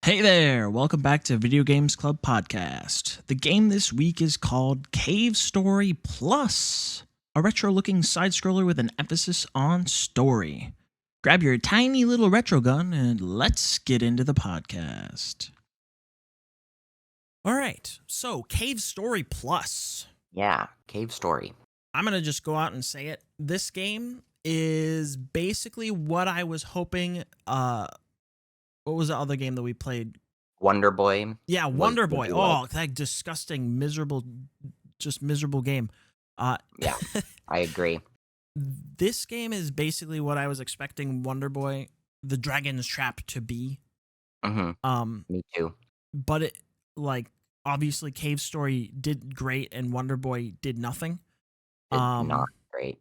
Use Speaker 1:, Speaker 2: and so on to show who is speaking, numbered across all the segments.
Speaker 1: Hey there, welcome back to Video Games Club Podcast. The game this week is called Cave Story Plus, a retro-looking side-scroller with an emphasis on story. Grab your tiny little retro gun and let's get into the podcast. All right, so Cave Story Plus.
Speaker 2: Yeah, Cave Story.
Speaker 1: I'm going to just go out and say it. This game is basically what I was hoping. What was the other game that we played?
Speaker 2: Wonder Boy.
Speaker 1: Yeah, Wonder Boy. Oh, that disgusting, miserable game.
Speaker 2: Yeah, I agree.
Speaker 1: This game is basically what I was expecting Wonder Boy, the Dragon's Trap, to be.
Speaker 2: Mm-hmm. Me too.
Speaker 1: But it, obviously Cave Story did great and Wonder Boy did nothing.
Speaker 2: Not great.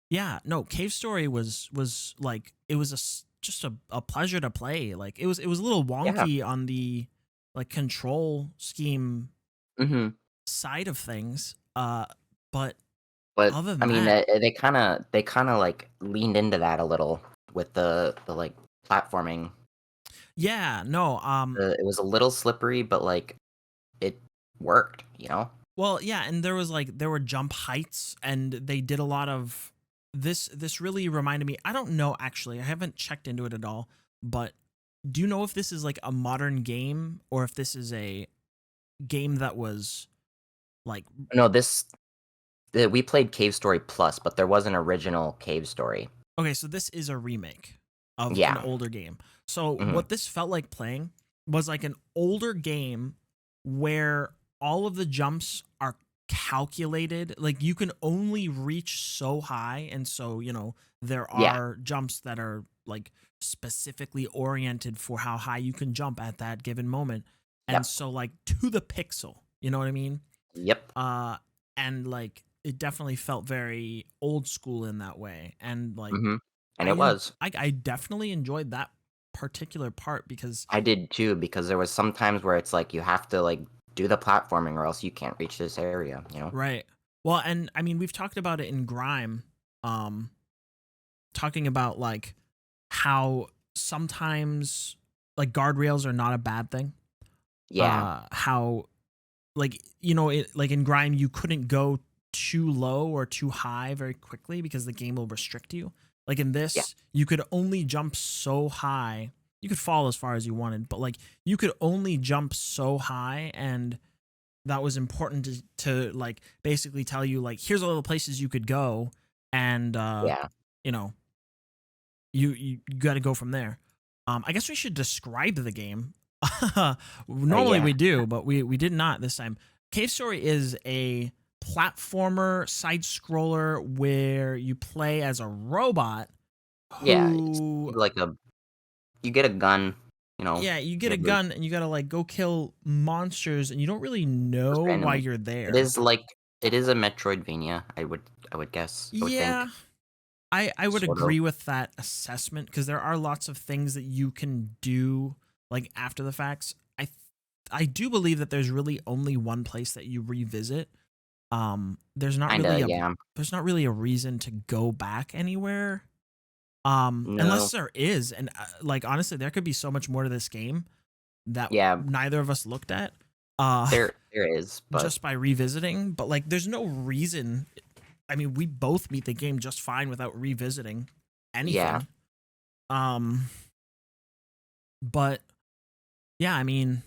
Speaker 1: Yeah, no, Cave Story was like, it was just a pleasure to play. Like it was a little wonky on the control scheme side of things. But other than
Speaker 2: I mean,
Speaker 1: that,
Speaker 2: they kind of like leaned into that a little with the like platforming.
Speaker 1: Yeah, no,
Speaker 2: It was a little slippery, but like it worked, you know?
Speaker 1: well, yeah, and there were jump heights and they did a lot of this really reminded me. I don't know, actually. I haven't checked into it at all, but do you know if this is like a modern game or if this is a game that was like...
Speaker 2: No, we played Cave Story Plus, but there was an original Cave Story.
Speaker 1: Okay, so this is a remake of an older game. So what this felt like playing was like an older game where all of the jumps are calculated. Like you can only reach so high, and so there are jumps that are like specifically oriented for how high you can jump at that given moment. And so like to the pixel, you know what I mean?
Speaker 2: Yep.
Speaker 1: And like it definitely felt very old school in that way. And like
Speaker 2: and it was.
Speaker 1: I definitely enjoyed that particular part because
Speaker 2: I did too, because there was some times where it's like you have to like do the platforming or else you can't reach this area, you know?
Speaker 1: Right. Well, and I mean, we've talked about it in Grime, talking about like how sometimes like guardrails are not a bad thing.
Speaker 2: Yeah.
Speaker 1: How like, it like in Grime, you couldn't go too low or too high very quickly because the game will restrict you. Like in this, you could only jump so high. You could fall as far as you wanted, but like you could only jump so high, and that was important to like basically tell you like here's all the places you could go, and you got to go from there. I guess we should describe the game. Normally we do, but we did not this time. Cave Story is a platformer side scroller where you play as a robot who
Speaker 2: you get a gun,
Speaker 1: you get a gun and you gotta like go kill monsters and you don't really know why you're there.
Speaker 2: It is a Metroidvania, I would guess.
Speaker 1: I would agree with that assessment because there are lots of things that you can do like after the facts. I do believe that there's really only one place that you revisit. There's not really a reason to go back anywhere. Unless there is, and like honestly, there could be so much more to this game that neither of us looked at.
Speaker 2: There is, but
Speaker 1: just by revisiting, but like there's no reason. I mean, we both beat the game just fine without revisiting anything. But yeah, I mean,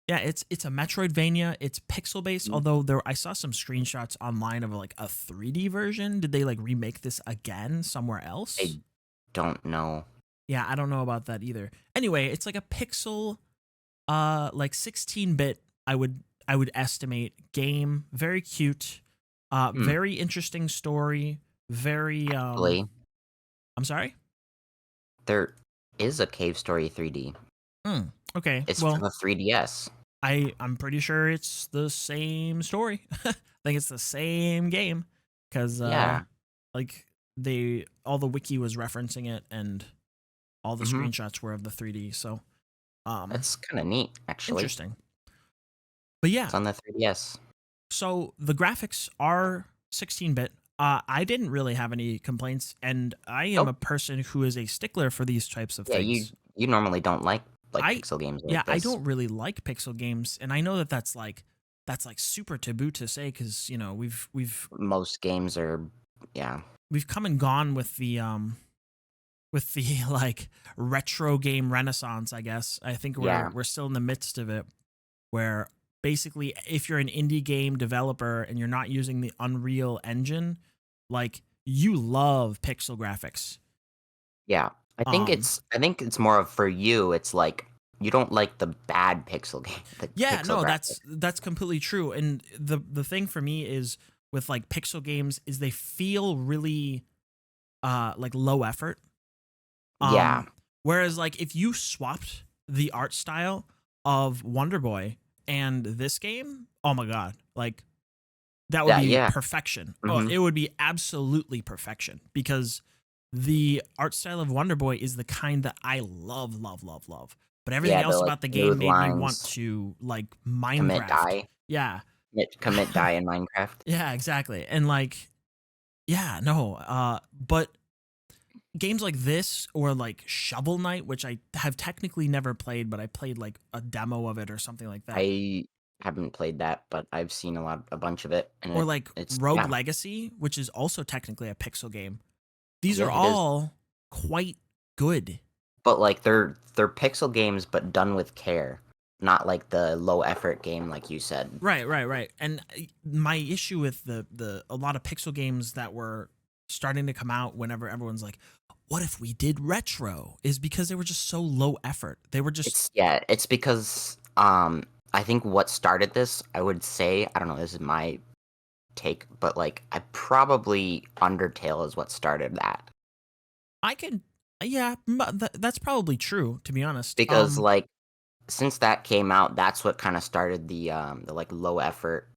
Speaker 1: yeah, it's a Metroidvania. It's pixel based, although I saw some screenshots online of like a 3D version. Did they like remake this again somewhere else?
Speaker 2: I don't know.
Speaker 1: Yeah, I don't know about that either. Anyway, it's like a pixel, like 16-bit. I would estimate game. Very cute. Very interesting story. Very.
Speaker 2: Actually,
Speaker 1: I'm sorry.
Speaker 2: There is a Cave Story 3D.
Speaker 1: Okay.
Speaker 2: It's for the 3DS.
Speaker 1: I'm pretty sure it's the same story. I think it's the same game because like all the wiki was referencing it and all the screenshots were of the 3D. So
Speaker 2: that's kind of neat, actually.
Speaker 1: Interesting. But yeah,
Speaker 2: it's on the 3DS.
Speaker 1: So the graphics are 16-bit. I didn't really have any complaints, and I am a person who is a stickler for these types of things.
Speaker 2: You normally don't like like
Speaker 1: I
Speaker 2: pixel games
Speaker 1: yeah,
Speaker 2: like
Speaker 1: I
Speaker 2: this.
Speaker 1: don't really like pixel games, and I know that that's like super taboo to say because
Speaker 2: Most games are, yeah,
Speaker 1: we've come and gone with the like retro game renaissance. I guess I think we're
Speaker 2: yeah,
Speaker 1: we're still in the midst of it, where basically if you're an indie game developer and you're not using the Unreal Engine, like you love pixel graphics.
Speaker 2: yeah.
Speaker 1: Um,
Speaker 2: I think it's more of for you. It's like you don't like the bad pixel game, the
Speaker 1: Yeah,
Speaker 2: pixel
Speaker 1: no,
Speaker 2: graphics.
Speaker 1: that's completely true. And the thing for me is with like pixel games is they feel really like low effort.
Speaker 2: Yeah,
Speaker 1: Um whereas like if you swapped the art style of Wonder Boy and this game, oh my god, like that would
Speaker 2: that,
Speaker 1: be
Speaker 2: yeah.
Speaker 1: perfection. Oh,
Speaker 2: Hmm.
Speaker 1: it would be absolutely perfection because the art style of Wonder Boy is the kind that I love, love, love, love. But everything
Speaker 2: Yeah, the
Speaker 1: else
Speaker 2: like
Speaker 1: about the game
Speaker 2: smooth
Speaker 1: made me want
Speaker 2: lines,
Speaker 1: to like
Speaker 2: commit
Speaker 1: Minecraft.
Speaker 2: die,
Speaker 1: Yeah.
Speaker 2: commit die in Minecraft.
Speaker 1: Yeah, exactly. And like, yeah, no, but games like this or like Shovel Knight, which I have technically never played, but I played like a demo of it or something like that.
Speaker 2: I haven't played that, but I've seen a bunch of it, and
Speaker 1: Or like
Speaker 2: it's
Speaker 1: Rogue
Speaker 2: yeah,
Speaker 1: Legacy, which is also technically a pixel game. These
Speaker 2: yeah,
Speaker 1: are
Speaker 2: it is.
Speaker 1: all quite good.
Speaker 2: But like they're pixel games, but done with care, not like the low effort game like you said.
Speaker 1: Right, right, right. And my issue with the a lot of pixel games that were starting to come out whenever everyone's like, "What if we did retro?" is because they were just so low effort. They were just
Speaker 2: It's because I think what started this, I would say, I don't know, this is my take, but like I probably Undertale is what started that.
Speaker 1: I can yeah, that's probably true to be honest.
Speaker 2: Because like since that came out, that's what kind of started the like low effort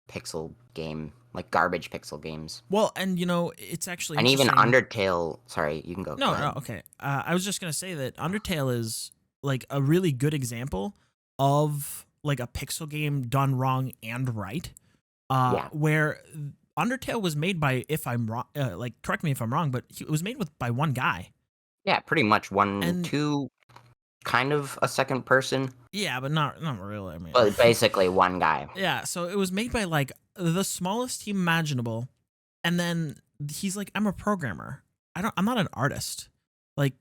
Speaker 2: pixel game, like garbage pixel games.
Speaker 1: Well, and it's actually
Speaker 2: And even
Speaker 1: interesting.
Speaker 2: Undertale, sorry, you can go
Speaker 1: No, no,
Speaker 2: ahead.
Speaker 1: okay. I was just gonna say that Undertale is like a really good example of like a pixel game done wrong and right.
Speaker 2: Yeah.
Speaker 1: Where Undertale was made by, if I'm wrong, like correct me if I'm wrong, but it was made with by one guy.
Speaker 2: Yeah, pretty much one,
Speaker 1: And
Speaker 2: two, kind of a second person,
Speaker 1: yeah, but not really. I mean,
Speaker 2: but basically one guy.
Speaker 1: yeah. So it was made by like the smallest team imaginable, and then he's like, I'm a programmer. I'm not an artist. Like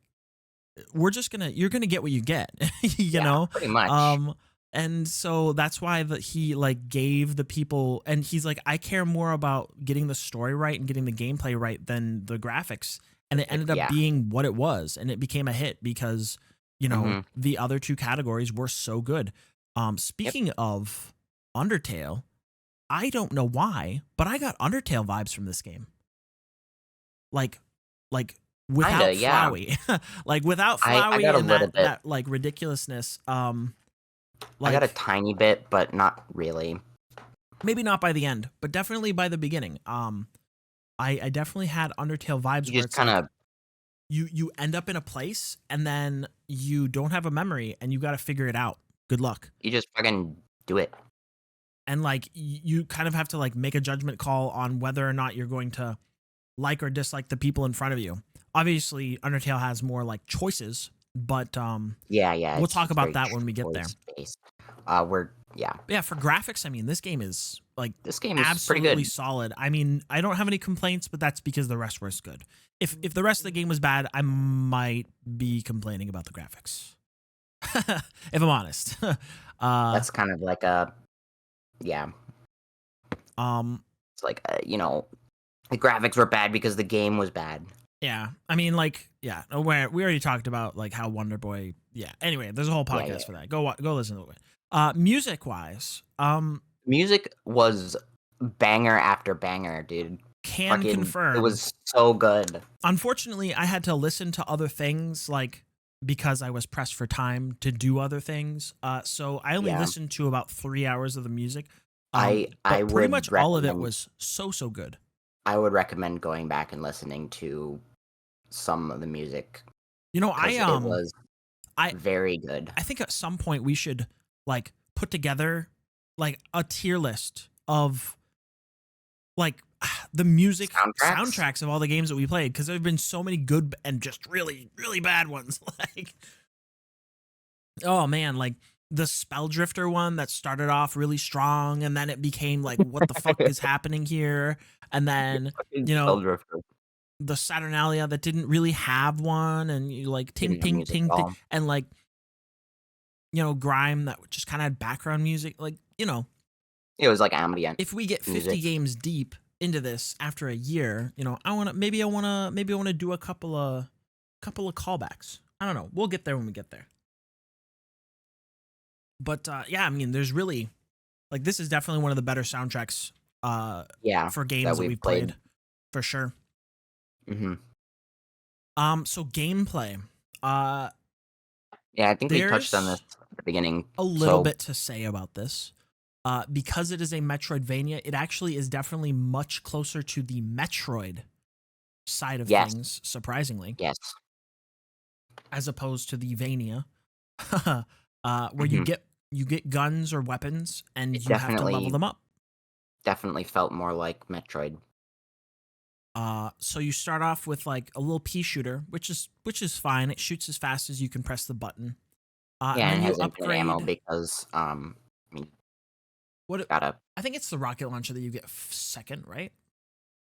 Speaker 1: you're gonna get what you get, you
Speaker 2: Yeah,
Speaker 1: know.
Speaker 2: pretty much.
Speaker 1: Um, and so that's why that he like gave the people, and he's like, I care more about getting the story right and getting the gameplay right than the graphics, and it
Speaker 2: Like,
Speaker 1: ended up
Speaker 2: yeah.
Speaker 1: being what it was, and it became a hit because
Speaker 2: Hmm.
Speaker 1: the other two categories were so good.
Speaker 2: Yep.
Speaker 1: Speaking of Undertale, I don't know why, but I got Undertale vibes from this game. Like like
Speaker 2: Kinda,
Speaker 1: without
Speaker 2: yeah.
Speaker 1: Flowey. Like without
Speaker 2: I got
Speaker 1: Flowey
Speaker 2: a
Speaker 1: and
Speaker 2: little bit.
Speaker 1: that like ridiculousness.
Speaker 2: I got a
Speaker 1: Like
Speaker 2: tiny bit, but not really.
Speaker 1: maybe not by the end, but definitely by the beginning. I definitely had Undertale vibes
Speaker 2: You
Speaker 1: where
Speaker 2: just
Speaker 1: it's
Speaker 2: kind
Speaker 1: like
Speaker 2: of
Speaker 1: you end up in a place and then you don't have a memory and you got to figure it out. Good luck.
Speaker 2: you just fucking do it.
Speaker 1: And like you kind of have to like make a judgment call on whether or not you're going to like or dislike the people in front of you. Obviously, Undertale has more like choices, but
Speaker 2: Yeah, yeah.
Speaker 1: we'll talk
Speaker 2: It's
Speaker 1: about
Speaker 2: very
Speaker 1: that when we get there.
Speaker 2: choice based. We're yeah.
Speaker 1: But yeah, for graphics, I mean, this game is like
Speaker 2: This game is pretty
Speaker 1: absolutely
Speaker 2: good.
Speaker 1: solid. I mean, I don't have any complaints, but that's because the rest was good. If the rest of the game was bad, I might be complaining about the graphics. If I'm honest. uh
Speaker 2: That's kind of like a yeah.
Speaker 1: um
Speaker 2: It's like the graphics were bad because the game was bad.
Speaker 1: yeah. I mean like yeah, we already talked about like how Wonder Boy, yeah. Anyway, there's a whole
Speaker 2: Yeah, yeah.
Speaker 1: podcast for that. Go listen to it. Music wise,
Speaker 2: Music was banger after banger, dude.
Speaker 1: can
Speaker 2: Fucking, it
Speaker 1: confirm.
Speaker 2: was so good.
Speaker 1: Unfortunately, I had to listen to other things like because I was pressed for time to do other things. So I only
Speaker 2: Yeah,
Speaker 1: listened to about 3 hours of the music.
Speaker 2: I
Speaker 1: But pretty much
Speaker 2: would
Speaker 1: all of it
Speaker 2: recommend
Speaker 1: was so good.
Speaker 2: I would recommend going back and listening to some of the music
Speaker 1: You know,
Speaker 2: because it was
Speaker 1: I
Speaker 2: very good.
Speaker 1: I think at some point we should like put together like a tier list of like the music
Speaker 2: Soundtracks?
Speaker 1: soundtracks of all the games that we played because there have been so many good and just really bad ones. Like Oh man, like the Spelldrifter one that started off really strong and then it became like, what the fuck is happening here? And then,
Speaker 2: Fucking
Speaker 1: you know,
Speaker 2: Spelldrifter
Speaker 1: the Saturnalia that didn't really have one, and you like ting
Speaker 2: didn't have
Speaker 1: ting
Speaker 2: music at
Speaker 1: ting ting,
Speaker 2: all.
Speaker 1: and like, you know, Grime that just kind of had background music. Like, you know,
Speaker 2: It was like ambient
Speaker 1: if we get 50
Speaker 2: music.
Speaker 1: games deep into this after a year, you know, I wanna do a couple of callbacks. I don't know. We'll get there when we get there. But yeah, I mean, there's really like this is definitely one of the better soundtracks
Speaker 2: Yeah,
Speaker 1: for
Speaker 2: that
Speaker 1: games that
Speaker 2: we've
Speaker 1: we've
Speaker 2: played.
Speaker 1: played for sure.
Speaker 2: Hmm.
Speaker 1: So gameplay. Uh
Speaker 2: Yeah, I think we touched on this
Speaker 1: there's
Speaker 2: at the beginning.
Speaker 1: a little
Speaker 2: So
Speaker 1: bit to say about this. Because it is a Metroidvania, it actually is definitely much closer to the Metroid side of
Speaker 2: yes,
Speaker 1: things, surprisingly,
Speaker 2: yes,
Speaker 1: as opposed to the Vania, where
Speaker 2: hmm
Speaker 1: you get guns or weapons and
Speaker 2: it
Speaker 1: you have to level them up.
Speaker 2: definitely felt more like Metroid.
Speaker 1: So you start off with like a little pea shooter, which is fine. It shoots as fast as you can press the button,
Speaker 2: Yeah,
Speaker 1: and then
Speaker 2: and it
Speaker 1: you
Speaker 2: has infinite ammo
Speaker 1: upgrade.
Speaker 2: because I mean,
Speaker 1: What
Speaker 2: gotta
Speaker 1: I think it's the rocket launcher that you get second, right?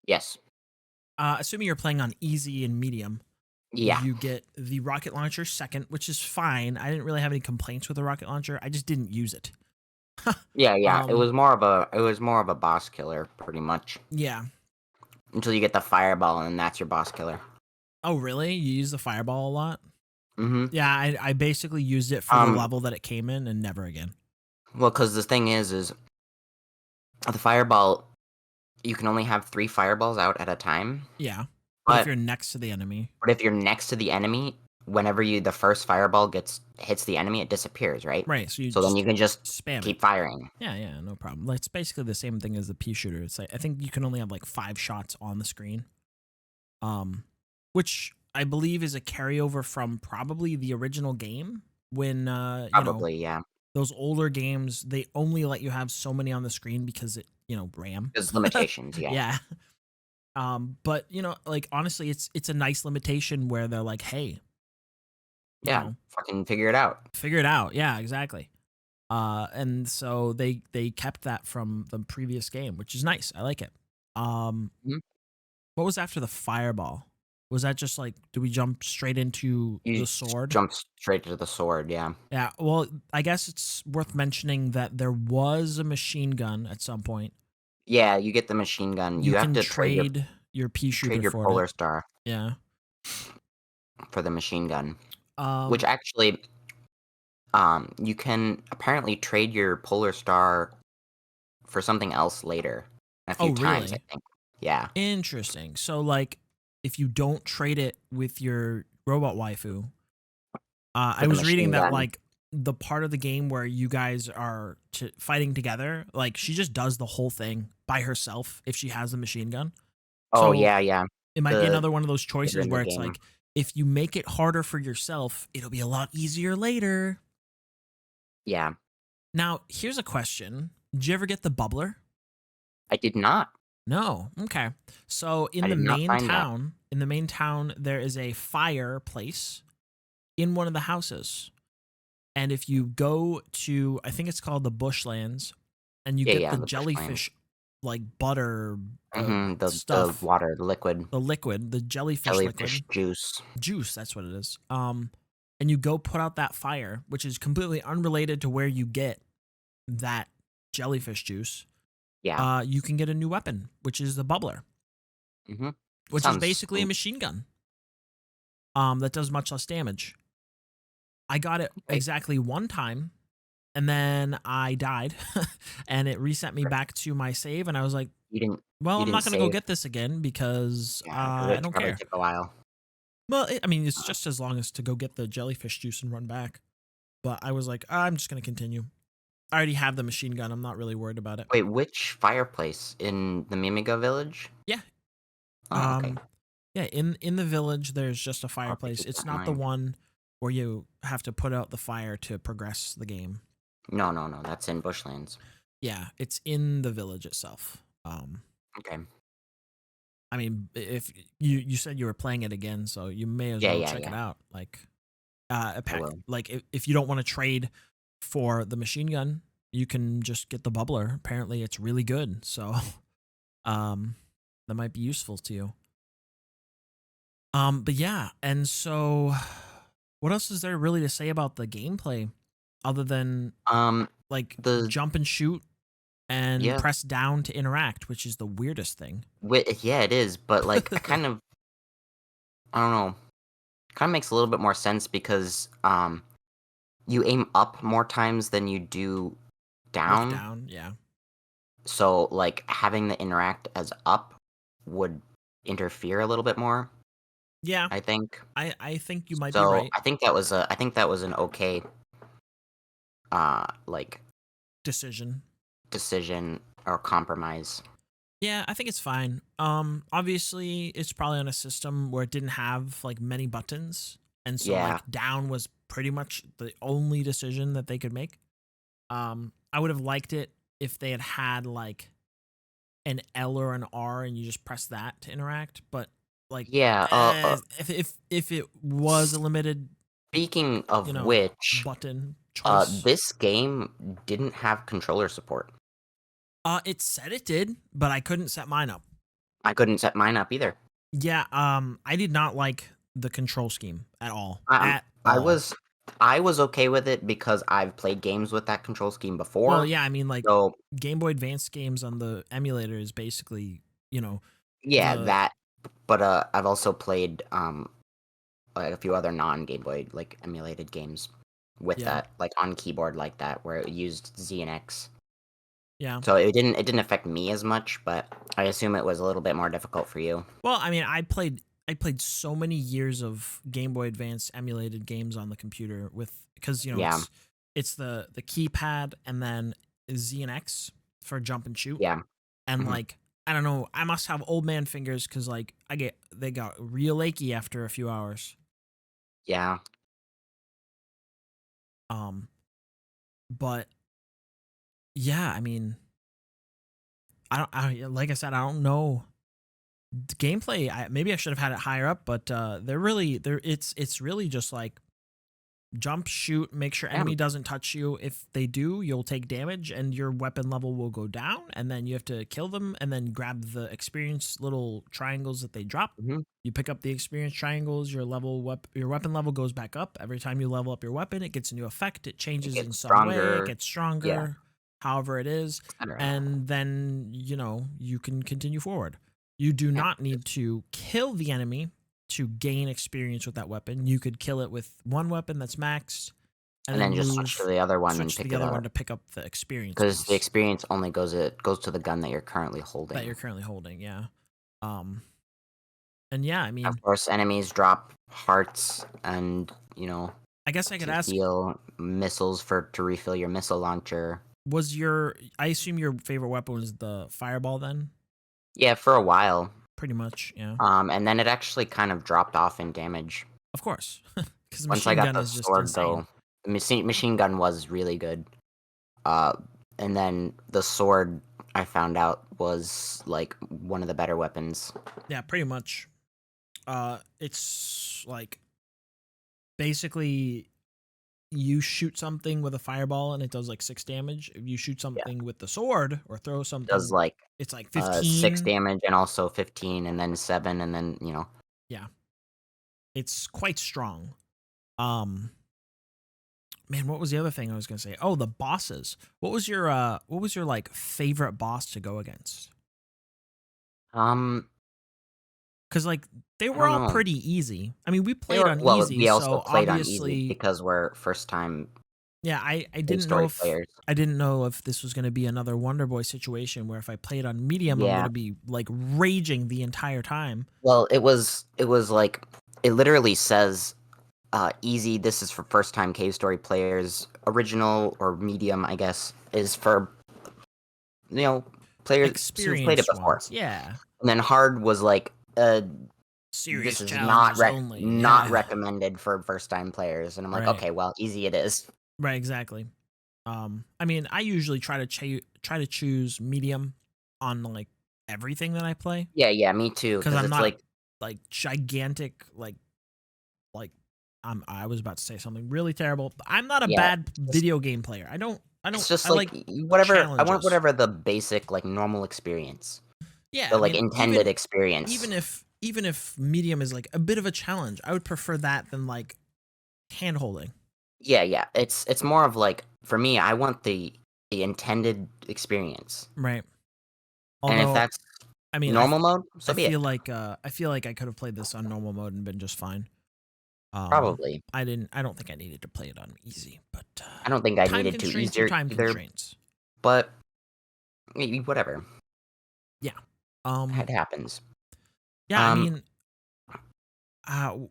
Speaker 2: yes,
Speaker 1: Assuming you're playing on easy and medium,
Speaker 2: yeah,
Speaker 1: you get the rocket launcher second, which is fine. I didn't really have any complaints with the rocket launcher. I just didn't use it.
Speaker 2: yeah. It
Speaker 1: um,
Speaker 2: was more of a boss killer, pretty much,
Speaker 1: yeah.
Speaker 2: until you get the fireball, and that's your boss killer.
Speaker 1: Oh, really? You use the fireball a lot?
Speaker 2: Hmm.
Speaker 1: Yeah, I basically used it for the
Speaker 2: Um,
Speaker 1: level that it came in and never again.
Speaker 2: well, because the thing is the fireball. You can only have 3 fireballs out at a time,
Speaker 1: Yeah. But if
Speaker 2: but
Speaker 1: you're next to the enemy,
Speaker 2: but if you're next to the enemy, whenever the first fireball hits the enemy, it disappears, right?
Speaker 1: right? So you
Speaker 2: So then
Speaker 1: just
Speaker 2: you can just
Speaker 1: spam it.
Speaker 2: keep firing.
Speaker 1: Yeah, yeah, no problem. Like it's basically the same thing as the pea shooter. It's like I think you can only have like 5 shots on the screen. Um, which I believe is a carryover from probably the original game when
Speaker 2: Probably, yeah.
Speaker 1: those older games they only let you have so many on the screen because it RAM.
Speaker 2: There's limitations, yeah.
Speaker 1: Yeah. But like honestly, it's a nice limitation where they're like, hey, you
Speaker 2: Yeah,
Speaker 1: know,
Speaker 2: fucking figure it out.
Speaker 1: figure it out. Yeah, exactly. And so they kept that from the previous game, which is nice. I like it. Um,
Speaker 2: Mhm.
Speaker 1: what was after the fireball? Was that just like, do we jump straight into
Speaker 2: You
Speaker 1: the
Speaker 2: just
Speaker 1: sword?
Speaker 2: jump straight to the sword, yeah.
Speaker 1: Yeah. Well, I guess it's worth mentioning that there was a machine gun at some point.
Speaker 2: Yeah, you get the machine gun.
Speaker 1: You
Speaker 2: You have
Speaker 1: can
Speaker 2: to
Speaker 1: trade your pea
Speaker 2: trade
Speaker 1: shooter
Speaker 2: your
Speaker 1: for it.
Speaker 2: polar star
Speaker 1: Yeah.
Speaker 2: for the machine gun, which
Speaker 1: Um.
Speaker 2: actually, you can apparently trade your polar star for something else later, a
Speaker 1: Oh,
Speaker 2: few times, I
Speaker 1: really?
Speaker 2: think. Yeah,
Speaker 1: Interesting. So, like, if you don't trade it with your robot waifu,
Speaker 2: for
Speaker 1: I
Speaker 2: the
Speaker 1: was reading
Speaker 2: machine
Speaker 1: that
Speaker 2: gun.
Speaker 1: like the part of the game where you guys are fighting together, like she just does the whole thing by herself if she has a machine gun.
Speaker 2: Oh,
Speaker 1: So
Speaker 2: yeah, yeah.
Speaker 1: it might be
Speaker 2: The
Speaker 1: another one of those
Speaker 2: later
Speaker 1: choices
Speaker 2: in the
Speaker 1: where it's
Speaker 2: game.
Speaker 1: like if you make it harder for yourself, it'll be a lot easier later.
Speaker 2: Yeah,
Speaker 1: Now, here's a question: did you ever get the bubbler?
Speaker 2: I did not.
Speaker 1: No. Okay. So
Speaker 2: I did not find that.
Speaker 1: in the main town, there is a fireplace in one of the houses. And if you go to, I think it's called the Bushlands, and you
Speaker 2: Yeah,
Speaker 1: get
Speaker 2: yeah,
Speaker 1: the
Speaker 2: the bushlands.
Speaker 1: jellyfish like butter
Speaker 2: The
Speaker 1: stuff,
Speaker 2: water, the liquid,
Speaker 1: the liquid, the jellyfish
Speaker 2: jellyfish
Speaker 1: liquid
Speaker 2: juice.
Speaker 1: juice, that's what it is. And you go put out that fire, which is completely unrelated to where you get that jellyfish juice.
Speaker 2: Yeah.
Speaker 1: You can get a new weapon, which is the bubbler,
Speaker 2: Mhm.
Speaker 1: which is
Speaker 2: Sounds
Speaker 1: basically a machine gun. That does much less damage. I got it
Speaker 2: okay.
Speaker 1: exactly one time and then I died and it reset me back to my save and I was like,
Speaker 2: You didn't
Speaker 1: well,
Speaker 2: you
Speaker 1: I'm
Speaker 2: didn't
Speaker 1: not going to go
Speaker 2: save?
Speaker 1: get this again because
Speaker 2: Yeah, because
Speaker 1: I
Speaker 2: it
Speaker 1: don't
Speaker 2: probably
Speaker 1: care.
Speaker 2: took a while.
Speaker 1: Well, I mean, it's
Speaker 2: Uh,
Speaker 1: just as long as to go get the jellyfish juice and run back. But I was like, I'm just going to continue. I already have the machine gun. I'm not really worried about it.
Speaker 2: wait, which fireplace? In the Mimiga village?
Speaker 1: Yeah.
Speaker 2: Oh, okay.
Speaker 1: Um yeah, in the village there's just a
Speaker 2: I'll have to
Speaker 1: fireplace.
Speaker 2: keep
Speaker 1: It's
Speaker 2: that in
Speaker 1: not the
Speaker 2: mind.
Speaker 1: one where you have to put out the fire to progress the game.
Speaker 2: No, no, no, that's in Bushlands.
Speaker 1: Yeah, it's in the village itself.
Speaker 2: Okay.
Speaker 1: I mean, if you said you were playing it again, so you may as
Speaker 2: Yeah,
Speaker 1: well
Speaker 2: yeah,
Speaker 1: check it
Speaker 2: yeah.
Speaker 1: out. Like,
Speaker 2: I will.
Speaker 1: Like if you don't want to trade for the machine gun, you can just get the bubbler. Apparently, it's really good. So, um, that might be useful to you. But yeah, and so what else is there really to say about the gameplay other than
Speaker 2: Um,
Speaker 1: like
Speaker 2: the
Speaker 1: jump and shoot and
Speaker 2: yeah,
Speaker 1: press down to interact, which is the weirdest thing.
Speaker 2: yeah, it is, but like I don't know, kind of makes a little bit more sense because you aim up more times than you do
Speaker 1: Look
Speaker 2: down.
Speaker 1: down, yeah.
Speaker 2: So like having the interact as up would interfere a little bit more,
Speaker 1: Yeah,
Speaker 2: I think.
Speaker 1: I think you might be
Speaker 2: So
Speaker 1: right.
Speaker 2: I think that was an okay like
Speaker 1: Decision.
Speaker 2: decision or compromise.
Speaker 1: Yeah, I think it's fine. Obviously it's probably on a system where it didn't have like many buttons, and so
Speaker 2: Yeah.
Speaker 1: like down was pretty much the only decision that they could make. I would have liked it if they had had like an L or an R and you just press that to interact, but like
Speaker 2: Yeah,
Speaker 1: if it was a limited,
Speaker 2: speaking
Speaker 1: you
Speaker 2: of
Speaker 1: know,
Speaker 2: which,
Speaker 1: button choice,
Speaker 2: this game didn't have controller support.
Speaker 1: it said it did, but I couldn't set mine up.
Speaker 2: I couldn't set mine up either.
Speaker 1: Yeah, I did not like the control scheme at all.
Speaker 2: Um,
Speaker 1: At
Speaker 2: I
Speaker 1: all.
Speaker 2: was I was okay with it because I've played games with that control scheme
Speaker 1: Well,
Speaker 2: before.
Speaker 1: yeah, I mean like
Speaker 2: So,
Speaker 1: Game Boy Advance games on the emulator is basically, you know,
Speaker 2: yeah,
Speaker 1: the
Speaker 2: that but, I've also played, like, a few other non-Game Boy, like, emulated games with
Speaker 1: yeah.
Speaker 2: that, like, on keyboard like that, where it used Z and X.
Speaker 1: Yeah.
Speaker 2: So it didn't affect me as much, but I assume it was a little bit more difficult for you.
Speaker 1: Well, I mean, I played so many years of Game Boy Advance emulated games on the computer with because
Speaker 2: Yeah,
Speaker 1: it's the keypad and then Z and X for jump and shoot,
Speaker 2: yeah,
Speaker 1: and
Speaker 2: mhm,
Speaker 1: like I don't know, I must have old man fingers because like they got real achy after a few hours.
Speaker 2: yeah,
Speaker 1: Um, but yeah, I mean, like I said, I don't know the gameplay. Maybe I should have had it higher up, but they're it's really just like jump, shoot, make sure
Speaker 2: yeah,
Speaker 1: enemy doesn't touch you. If they do, you'll take damage and your weapon level will go down. And then you have to kill them and then grab the experience little triangles that they drop.
Speaker 2: mhm.
Speaker 1: You pick up the experience triangles, your weapon level goes back up. Every time you level up your weapon, it gets a new effect. It
Speaker 2: It
Speaker 1: changes in
Speaker 2: gets
Speaker 1: some way, it
Speaker 2: stronger,
Speaker 1: gets
Speaker 2: yeah,
Speaker 1: stronger, however it is.
Speaker 2: etcetera.
Speaker 1: And then, you can continue forward. You do
Speaker 2: Yeah,
Speaker 1: not need to kill the enemy to gain experience with that weapon. You could kill it with one weapon that's maxed, and
Speaker 2: and then
Speaker 1: then
Speaker 2: just switch to the other one and
Speaker 1: switch to
Speaker 2: pick
Speaker 1: the
Speaker 2: it
Speaker 1: other one
Speaker 2: up,
Speaker 1: to pick up the experience
Speaker 2: because the
Speaker 1: piece
Speaker 2: experience only goes to the gun that you're currently
Speaker 1: that
Speaker 2: holding.
Speaker 1: you're currently holding. Yeah. Um. And yeah, I mean,
Speaker 2: Of course, enemies drop hearts and,
Speaker 1: I guess I could
Speaker 2: to
Speaker 1: ask,
Speaker 2: heal, missiles to refill your missile launcher.
Speaker 1: was your? I assume your favorite weapon was the fireball, then.
Speaker 2: Yeah, for a while.
Speaker 1: Pretty much, yeah.
Speaker 2: And then it actually kind of dropped off in damage.
Speaker 1: Of course, because
Speaker 2: Once I
Speaker 1: machine
Speaker 2: got
Speaker 1: gun
Speaker 2: the
Speaker 1: is just
Speaker 2: sword,
Speaker 1: insane.
Speaker 2: though, the machine gun was really good. Uh, and then the sword, I found out, was like one of the better weapons.
Speaker 1: Yeah, pretty much. It's like basically you shoot something with a fireball and it does like 6 damage. If you shoot
Speaker 2: Yeah,
Speaker 1: something with the sword or throw
Speaker 2: does
Speaker 1: something,
Speaker 2: like
Speaker 1: it's like
Speaker 2: 6
Speaker 1: 15.
Speaker 2: damage and also 15, and then 7, and then
Speaker 1: Yeah, it's quite strong. Um, man, what was the other thing I was gonna say? Oh, the bosses. What was your like favorite boss to go against?
Speaker 2: um,
Speaker 1: Because like they
Speaker 2: I
Speaker 1: were
Speaker 2: don't
Speaker 1: all
Speaker 2: know.
Speaker 1: pretty easy. I mean, we
Speaker 2: They
Speaker 1: played
Speaker 2: were
Speaker 1: on
Speaker 2: well.
Speaker 1: easy,
Speaker 2: We also
Speaker 1: so
Speaker 2: played on easy
Speaker 1: obviously,
Speaker 2: because we're first time
Speaker 1: yeah. I
Speaker 2: Toy
Speaker 1: didn't know
Speaker 2: Story
Speaker 1: if
Speaker 2: players.
Speaker 1: this was gonna be another Wonder Boy situation where if I played on medium, I'm
Speaker 2: Yeah.
Speaker 1: gonna be like raging the entire time.
Speaker 2: Well, it was like it literally says easy. This is for first time Cave Story players. Original or medium, I guess, is for you know players who've played it
Speaker 1: Experienced
Speaker 2: before.
Speaker 1: ones, yeah.
Speaker 2: And then hard was like this
Speaker 1: Serious
Speaker 2: is
Speaker 1: challenges only,
Speaker 2: not
Speaker 1: yeah.
Speaker 2: recommended for first time players. And I'm like,
Speaker 1: Right,
Speaker 2: okay, well, easy it is.
Speaker 1: right, exactly. I mean, I usually try to choose medium on like everything that I play
Speaker 2: Yeah, yeah, me too.
Speaker 1: because
Speaker 2: Because
Speaker 1: I'm
Speaker 2: it's
Speaker 1: not
Speaker 2: like
Speaker 1: like gigantic like I was about to say something really terrible. I'm not a
Speaker 2: Yeah,
Speaker 1: bad
Speaker 2: just
Speaker 1: video game player.
Speaker 2: it's just
Speaker 1: I
Speaker 2: like
Speaker 1: like
Speaker 2: whatever I want
Speaker 1: challenges.
Speaker 2: whatever the basic like normal experience,
Speaker 1: Yeah,
Speaker 2: the
Speaker 1: I
Speaker 2: like
Speaker 1: mean,
Speaker 2: intended experience.
Speaker 1: even if medium is like a bit of a challenge, I would prefer that than like hand holding.
Speaker 2: Yeah, yeah. It's more of like for me, I want the intended experience.
Speaker 1: Right.
Speaker 2: And if
Speaker 1: Although,
Speaker 2: that's
Speaker 1: I mean,
Speaker 2: normal mode, so be it.
Speaker 1: I feel like I could have played this on normal mode and been just fine.
Speaker 2: Probably.
Speaker 1: I don't think I needed to play it on easy, but
Speaker 2: I don't think I
Speaker 1: time
Speaker 2: needed to
Speaker 1: constraints are
Speaker 2: either
Speaker 1: time
Speaker 2: either,
Speaker 1: constraints.
Speaker 2: but whatever.
Speaker 1: Yeah. Um.
Speaker 2: It happens.
Speaker 1: Yeah. I
Speaker 2: Um,
Speaker 1: mean,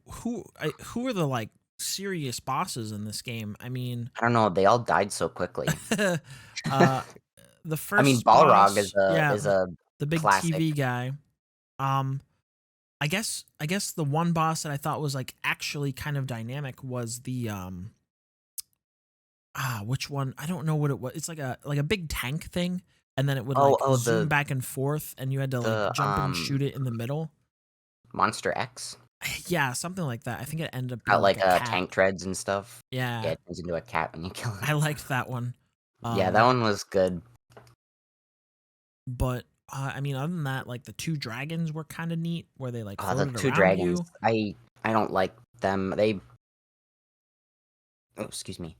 Speaker 1: who are the like serious bosses in this game? I mean,
Speaker 2: I don't know. They all died so quickly.
Speaker 1: uh, the
Speaker 2: I mean,
Speaker 1: first
Speaker 2: Balrog is
Speaker 1: boss,
Speaker 2: a
Speaker 1: yeah,
Speaker 2: is a
Speaker 1: the big
Speaker 2: classic.
Speaker 1: TV guy. Um, I guess the one boss that I thought was like actually kind of dynamic was the which one? I don't know what it was. It's like a big tank thing, and then it would like
Speaker 2: Oh,
Speaker 1: zoom back and forth, and you had to like
Speaker 2: the
Speaker 1: jump and shoot it in the middle.
Speaker 2: Monster X
Speaker 1: Yeah, something like that. I think it ended up being
Speaker 2: got
Speaker 1: like
Speaker 2: like
Speaker 1: a cat.
Speaker 2: tank treads and stuff. Yeah,
Speaker 1: Yeah,
Speaker 2: it turns into a cat when you kill
Speaker 1: I
Speaker 2: him.
Speaker 1: liked that one.
Speaker 2: Yeah, that
Speaker 1: Um,
Speaker 2: one was good.
Speaker 1: but I mean, other than that, like the two dragons were kind of neat, where they like
Speaker 2: The
Speaker 1: floated
Speaker 2: two
Speaker 1: around
Speaker 2: dragons.
Speaker 1: you.
Speaker 2: I don't like them. They oh, excuse me.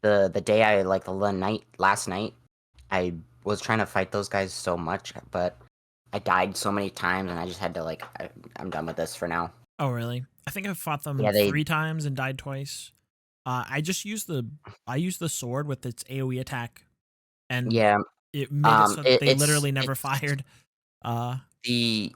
Speaker 2: The day I like the night last night, I was trying to fight those guys so much, but I died so many times, and I just had to like I'm done with this for now.
Speaker 1: Oh, really? I think I fought them
Speaker 2: Yeah, they
Speaker 1: 3 times and died twice. I just used I used the sword with its AOE attack, and
Speaker 2: yeah.
Speaker 1: it made it so that they literally never
Speaker 2: It's
Speaker 1: fired. Uh,
Speaker 2: the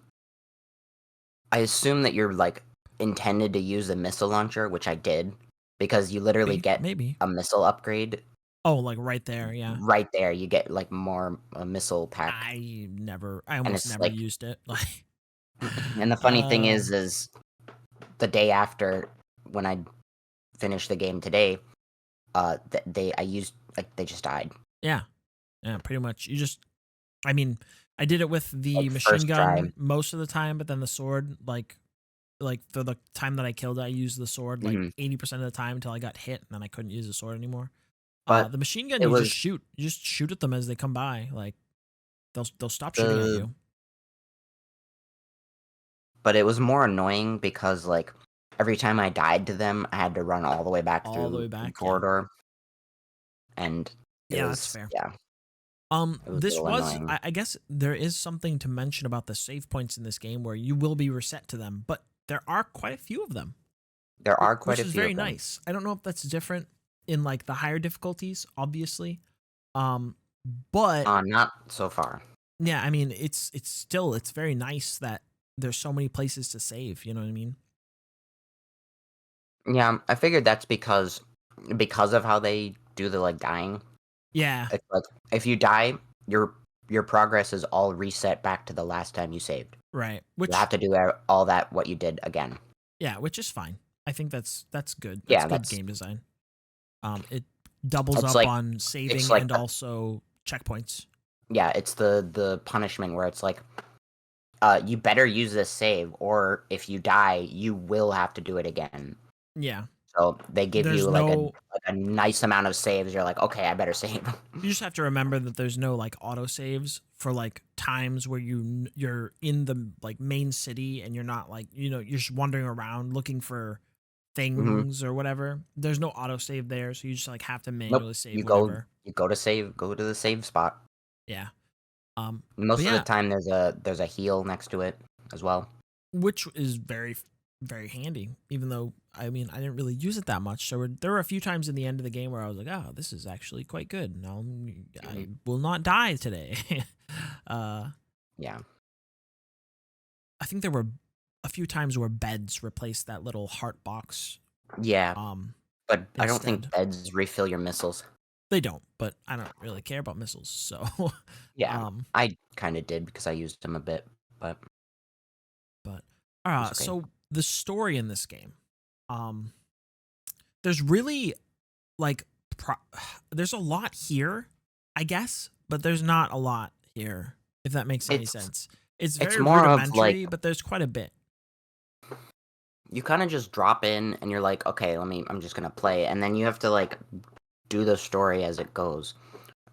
Speaker 2: I assume that you're like intended to use a missile launcher, which I did because you literally get
Speaker 1: maybe.
Speaker 2: a missile upgrade
Speaker 1: Oh, like right there, yeah.
Speaker 2: right there. You get like more a missile pack,
Speaker 1: I
Speaker 2: and
Speaker 1: almost
Speaker 2: it's
Speaker 1: never
Speaker 2: like.
Speaker 1: used it. Like,
Speaker 2: And the funny thing is the day after when I finished the game today, I used like they just died
Speaker 1: yeah, yeah, pretty much. I mean, I did it with the
Speaker 2: like
Speaker 1: machine
Speaker 2: first try.
Speaker 1: gun most of the time, but then the sword, like for the time that I killed it, I used the sword like
Speaker 2: Hmm
Speaker 1: 80% of the time until I got hit, and then I couldn't use the sword anymore.
Speaker 2: But
Speaker 1: The machine gun,
Speaker 2: it was
Speaker 1: you just shoot at them as they come by. Like they'll stop shooting at
Speaker 2: the
Speaker 1: you
Speaker 2: but it was more annoying because like every time I died to them, I had to run all the way back
Speaker 1: all the
Speaker 2: through
Speaker 1: way
Speaker 2: the
Speaker 1: back. Yeah,
Speaker 2: corridor, and it
Speaker 1: yeah, that's
Speaker 2: was
Speaker 1: fair.
Speaker 2: yeah, it was a
Speaker 1: This
Speaker 2: little
Speaker 1: was,
Speaker 2: annoying.
Speaker 1: I guess there is something to mention about the save points in this game where you will be reset to them, but there are quite a few of them,
Speaker 2: There are quite
Speaker 1: which
Speaker 2: a
Speaker 1: is
Speaker 2: few
Speaker 1: very
Speaker 2: of them.
Speaker 1: nice. I don't know if that's different in like the higher difficulties, obviously. Um, but
Speaker 2: Not so far.
Speaker 1: yeah, I mean, it's still it's very nice that there's so many places to save. You know what I mean?
Speaker 2: Yeah, I figured that's because of how they do the like dying.
Speaker 1: Yeah,
Speaker 2: It's like if you die, your progress is all reset back to the last time you saved.
Speaker 1: right.
Speaker 2: You have to do all that what you did again.
Speaker 1: Which is fine. I think that's good. That's
Speaker 2: Yeah,
Speaker 1: good
Speaker 2: that's
Speaker 1: game design. It doubles
Speaker 2: it's
Speaker 1: up
Speaker 2: like
Speaker 1: on
Speaker 2: it's
Speaker 1: saving
Speaker 2: like
Speaker 1: and also checkpoints.
Speaker 2: yeah, it's the punishment where it's like you better use this save or if you die, you will have to do it again.
Speaker 1: Yeah.
Speaker 2: So they give you
Speaker 1: There's no
Speaker 2: like a nice amount of saves. You're like, okay, I better save.
Speaker 1: You just have to remember that there's no like auto saves for like times where you're in the like main city and you're not like, you're just wandering around looking for
Speaker 2: hmm
Speaker 1: things or whatever. There's no auto save there, so you just like have to
Speaker 2: Nope.
Speaker 1: manually save whenever.
Speaker 2: You go to the save spot.
Speaker 1: Yeah. But
Speaker 2: Most of the
Speaker 1: yeah,
Speaker 2: time there's a heal next to it as well.
Speaker 1: which is very handy, even though I mean I didn't really use it that much. So there were a few times in the end of the game where I was like, oh, this is actually quite good. Now I
Speaker 2: Mhm.
Speaker 1: will not die today. uh
Speaker 2: Yeah.
Speaker 1: I think there were a few times where beds replaced that little heart box
Speaker 2: Yeah,
Speaker 1: um
Speaker 2: but I don't think
Speaker 1: instead.
Speaker 2: beds refill your missiles.
Speaker 1: They don't, but I don't really care about missiles, so
Speaker 2: Yeah,
Speaker 1: um
Speaker 2: I kind of did because I used them a bit, but
Speaker 1: but
Speaker 2: it's okay.
Speaker 1: so the story in this game, um there's really like pro- there's a lot here, I guess, but there's not a lot here, if that makes any
Speaker 2: It's
Speaker 1: sense. It's
Speaker 2: it's
Speaker 1: very
Speaker 2: more of like
Speaker 1: rudimentary, but there's quite a bit.
Speaker 2: you kind of just drop in and you're like, okay, I'm just gonna play, and then you have to like do the story as it goes.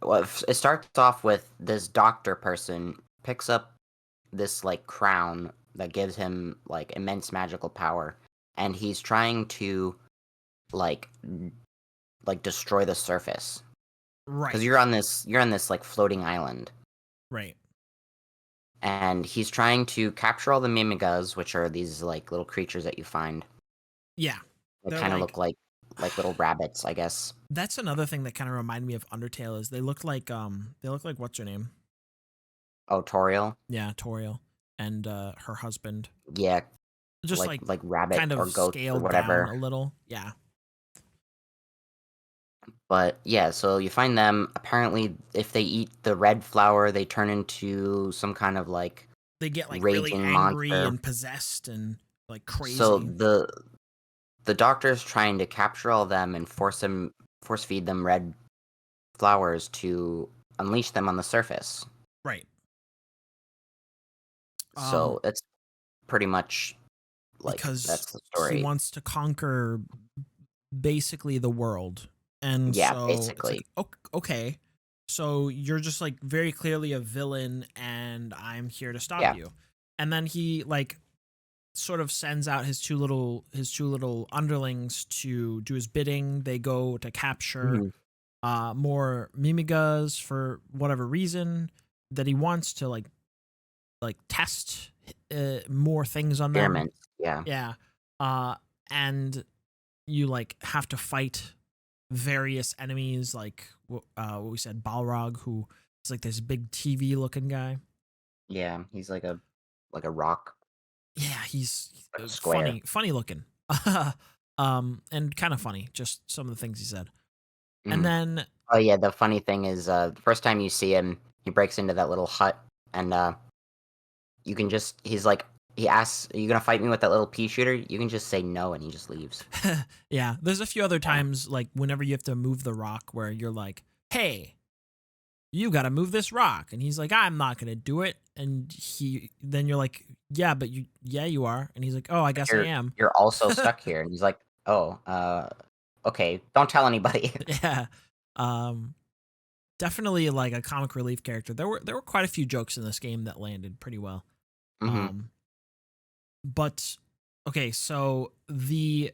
Speaker 2: Well, it starts off with this doctor person picks up this like crown that gives him like immense magical power, and he's trying to like destroy the surface because
Speaker 1: Right.
Speaker 2: you're on this like floating island,
Speaker 1: Right.
Speaker 2: and he's trying to capture all the mimigas, which are these like little creatures that you find.
Speaker 1: Yeah.
Speaker 2: They
Speaker 1: They're
Speaker 2: kind of
Speaker 1: like
Speaker 2: look like little rabbits, I guess.
Speaker 1: that's another thing that kind of reminded me of Undertale is they look like what's her name?
Speaker 2: Oh, Toriel,
Speaker 1: Yeah, Toriel and her husband.
Speaker 2: yeah,
Speaker 1: Just like
Speaker 2: like rabbit
Speaker 1: kind
Speaker 2: or
Speaker 1: of
Speaker 2: goat or
Speaker 1: scaled down
Speaker 2: whatever.
Speaker 1: a little. Yeah.
Speaker 2: But yeah, so you find them. Apparently, if they eat the red flower, they turn into some kind of like
Speaker 1: They get like really
Speaker 2: raging
Speaker 1: angry
Speaker 2: monster.
Speaker 1: and possessed and like
Speaker 2: So
Speaker 1: crazy.
Speaker 2: the doctor's trying to capture all of them and force feed them red flowers to unleash them on the surface.
Speaker 1: Right.
Speaker 2: So it's pretty much like
Speaker 1: Because
Speaker 2: that's the
Speaker 1: he
Speaker 2: story.
Speaker 1: wants to conquer basically the world. And
Speaker 2: Yeah,
Speaker 1: so it's
Speaker 2: basically.
Speaker 1: like, okay. So you're just like very clearly a villain and I'm here to stop
Speaker 2: Yeah.
Speaker 1: you. And then he like sort of sends out his two little underlings to do his bidding. They go to capture
Speaker 2: hmm
Speaker 1: more mimigas for whatever reason that he wants to like test more things on them.
Speaker 2: Experiments. Yeah.
Speaker 1: Yeah. And you like have to fight various enemies like what we said Balrog, who is like this big TV looking guy.
Speaker 2: Yeah. He's like a rock,
Speaker 1: Yeah, he's
Speaker 2: like a square.
Speaker 1: funny looking. And kind of funny just some of the things he said. And
Speaker 2: hmm
Speaker 1: then
Speaker 2: Oh yeah, the funny thing is, the first time you see him, he breaks into that little hut, and you can just he's like he asks, "Are you gonna fight me with that little pea shooter?" You can just say no, and he just leaves.
Speaker 1: yeah, there's a few other
Speaker 2: Yeah.
Speaker 1: times like whenever you have to move the rock where you're like, "Hey, you got to move this rock." And he's like, "I'm not going to do it." And then you're like, "Yeah, but yeah, you are." And he's like, "Oh, I
Speaker 2: But
Speaker 1: guess I am."
Speaker 2: you're also stuck here, and he's like, "Oh, okay, don't tell anybody."
Speaker 1: Yeah. Um Definitely like a comic relief character. There were quite a few jokes in this game that landed pretty well.
Speaker 2: hmm
Speaker 1: Um but okay, so the